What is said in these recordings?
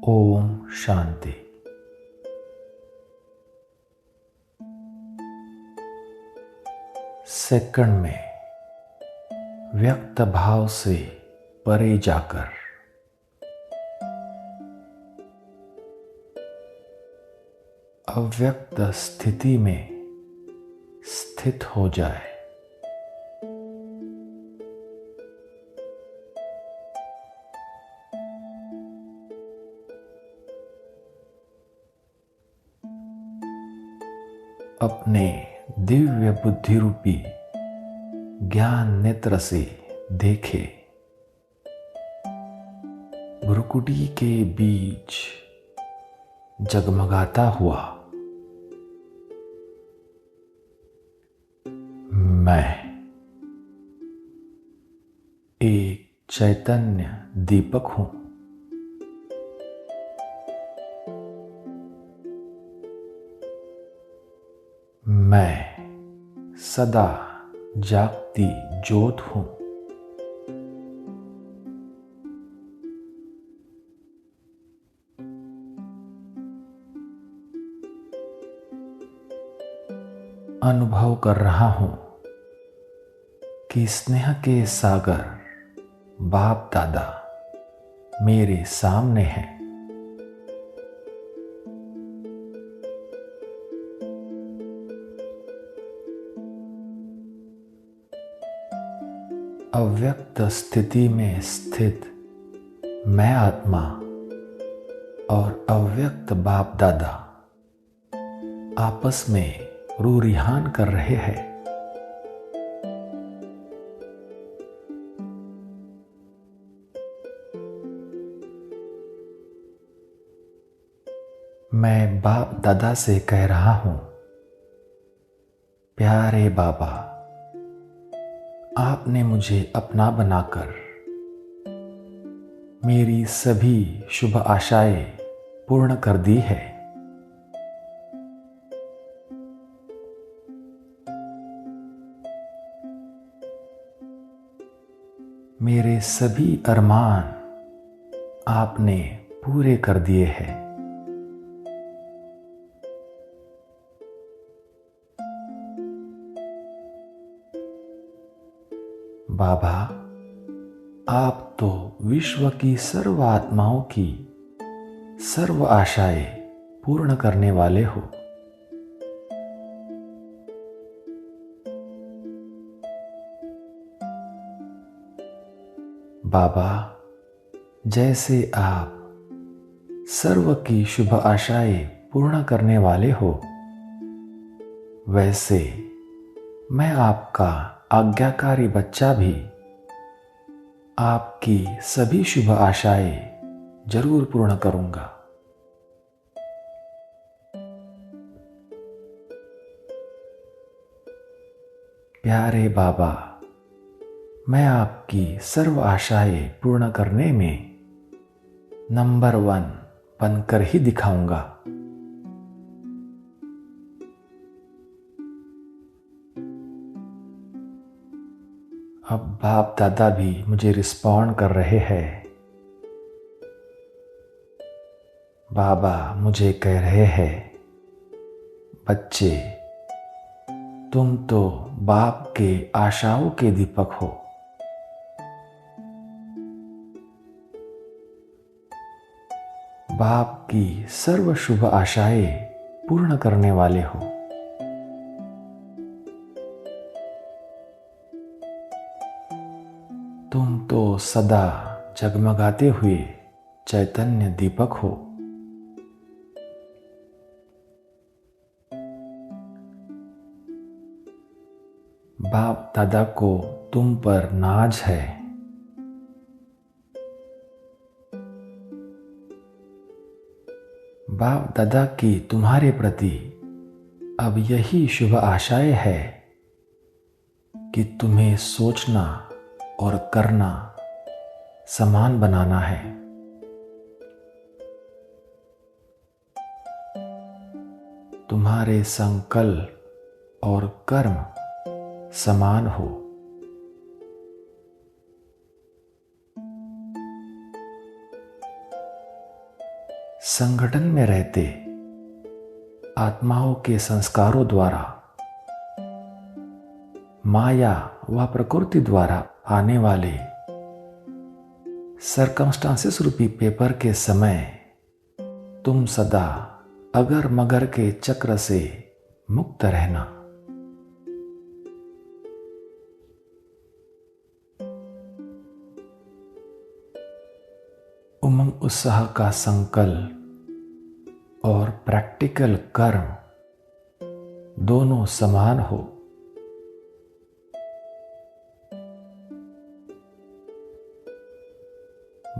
Om Shanti. Second में व्यक्त भाव से परे जाकर अव्यक्त स्थिति में स्थित हो जाए। अपने दिव्य बुद्धि रूपी ज्ञान नेत्र से देखे भ्रुकुटी के बीच जगमगाता हुआ मैं एक चैतन्य दीपक हूं। मैं सदा जागती ज्योत हूं। अनुभव कर रहा हूं कि स्नेह के सागर बाप दादा मेरे सामने हैं। अव्यक्त स्थिति में स्थित मैं आत्मा और अव्यक्त बाप दादा आपस में रूरिहान कर रहे हैं। मैं बाप दादा से कह रहा हूं, प्यारे बाबा, आपने मुझे अपना बनाकर मेरी सभी शुभ आशाएं पूर्ण कर दी है। मेरे सभी अरमान आपने पूरे कर दिए हैं। बाबा, आप तो विश्व की सर्व आत्माओं की सर्व आशाएं पूर्ण करने वाले हो। बाबा, जैसे आप सर्व की शुभ आशाएं पूर्ण करने वाले हो, वैसे मैं आपका आज्ञाकारी बच्चा भी आपकी सभी शुभ आशाएं जरूर पूर्ण करूंगा। प्यारे बाबा, मैं आपकी सर्व आशाएं पूर्ण करने में नंबर 1 बनकर ही दिखाऊंगा। अब बाप दादा भी मुझे रिस्पॉन्ड कर रहे हैं। बाबा मुझे कह रहे हैं, बच्चे, तुम तो बाप के आशाओं के दीपक हो। बाप की सर्व शुभ आशाएं पूर्ण करने वाले हो। तुम तो सदा जगमगाते हुए चैतन्य दीपक हो। बाप दादा को तुम पर नाज है। बाप दादा की तुम्हारे प्रति अब यही शुभ आशाएं है कि तुम्हें सोचना और करना समान बनाना है। तुम्हारे संकल्प और कर्म समान हो। संगठन में रहते आत्माओं के संस्कारों द्वारा, माया व प्रकृति द्वारा आने वाले सरकमस्टांसेस रूपी पेपर के समय तुम सदा अगर मगर के चक्र से मुक्त रहना। उमंग उत्साह का संकल्प और प्रैक्टिकल कर्म दोनों समान हो।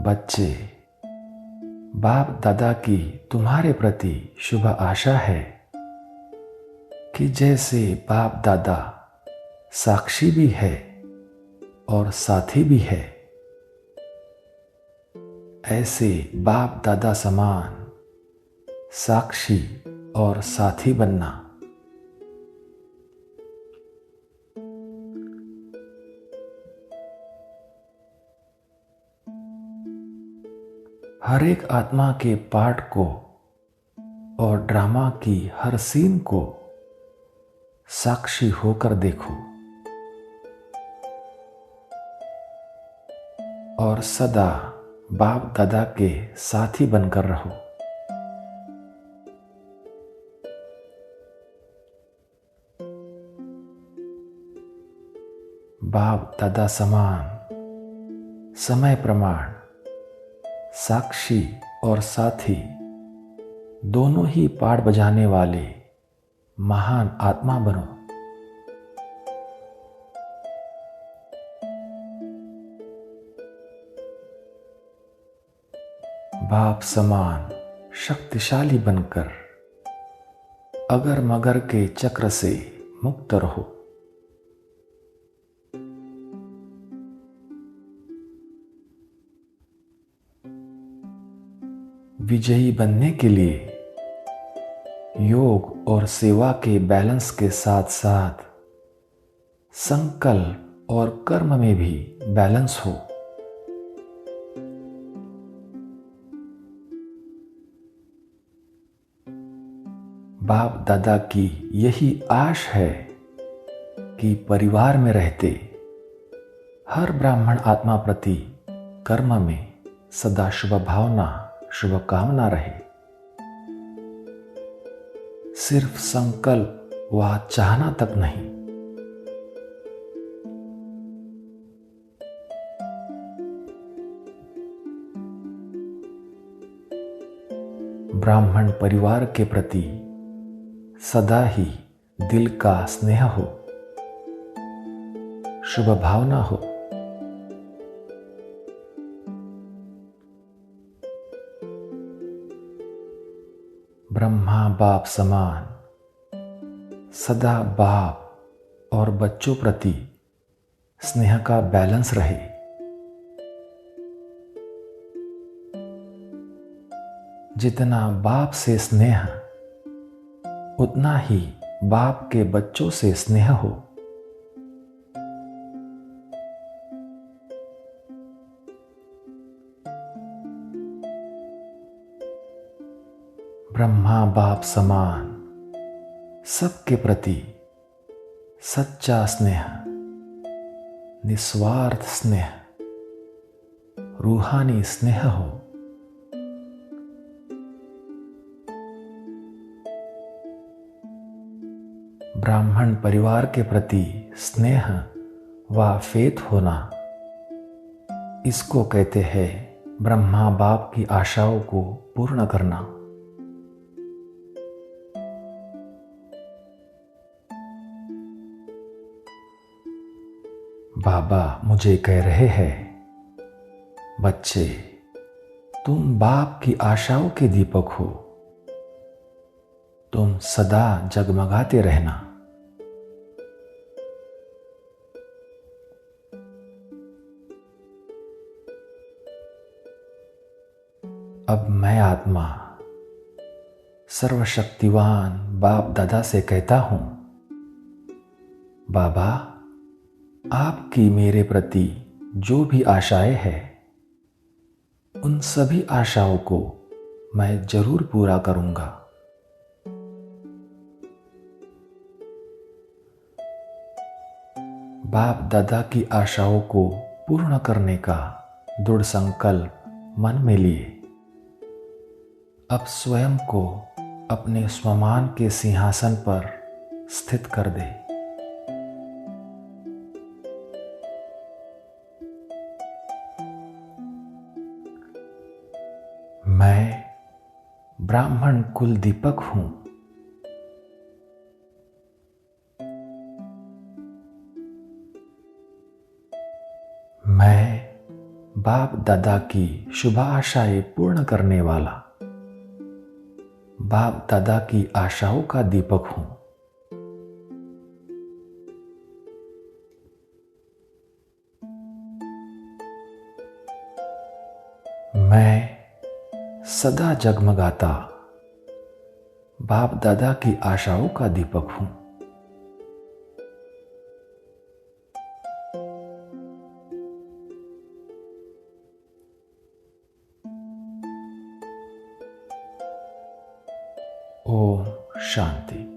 बच्चे, बाप दादा की तुम्हारे प्रति शुभ आशा है कि जैसे बाप दादा साक्षी भी है और साथी भी है, ऐसे बाप दादा समान साक्षी और साथी बनना। हर एक आत्मा के पार्ट को और ड्रामा की हर सीन को साक्षी होकर देखो और सदा बाप दादा के साथी बनकर रहो। बाप दादा समान समय प्रमाण साक्षी और साथी दोनों ही पाठ बजाने वाले महान आत्मा बनो। बाप समान शक्तिशाली बनकर अगर मगर के चक्र से मुक्त रहो। विजयी बनने के लिए योग और सेवा के बैलेंस के साथ साथ संकल्प और कर्म में भी बैलेंस हो। बाप दादा की यही आश है कि परिवार में रहते हर ब्राह्मण आत्मा प्रति कर्म में सदा शुभ भावना शुभकामना रहे। सिर्फ संकल्प व चाहना तक नहीं, ब्राह्मण परिवार के प्रति सदा ही दिल का स्नेह हो, शुभ भावना हो। ब्रह्मा बाप समान सदा बाप और बच्चों प्रति स्नेह का बैलेंस रहे। जितना बाप से स्नेह उतना ही बाप के बच्चों से स्नेह हो। ब्रह्मा बाप समान सबके प्रति सच्चा स्नेह, निस्वार्थ स्नेह, रूहानी स्नेह हो। ब्राह्मण परिवार के प्रति स्नेह व फेथ होना, इसको कहते हैं ब्रह्मा बाप की आशाओं को पूर्ण करना। बाबा मुझे कह रहे हैं, बच्चे तुम बाप की आशाओं के दीपक हो, तुम सदा जगमगाते रहना। अब मैं आत्मा सर्वशक्तिवान बाप दादा से कहता हूं, बाबा आपकी मेरे प्रति जो भी आशाएं हैं, उन सभी आशाओं को मैं जरूर पूरा करूंगा। बाप दादा की आशाओं को पूर्ण करने का दृढ़ संकल्प मन में लिए अब स्वयं को अपने स्वमान के सिंहासन पर स्थित कर दे। मैं ब्राह्मण कुल दीपक हूं। मैं बाप दादा की शुभ आशाएं पूर्ण करने वाला बाप दादा की आशाओं का दीपक हूं। मैं सदा जगमगाता बाप दादा की आशाओं का दीपक हूं। ओम शांति।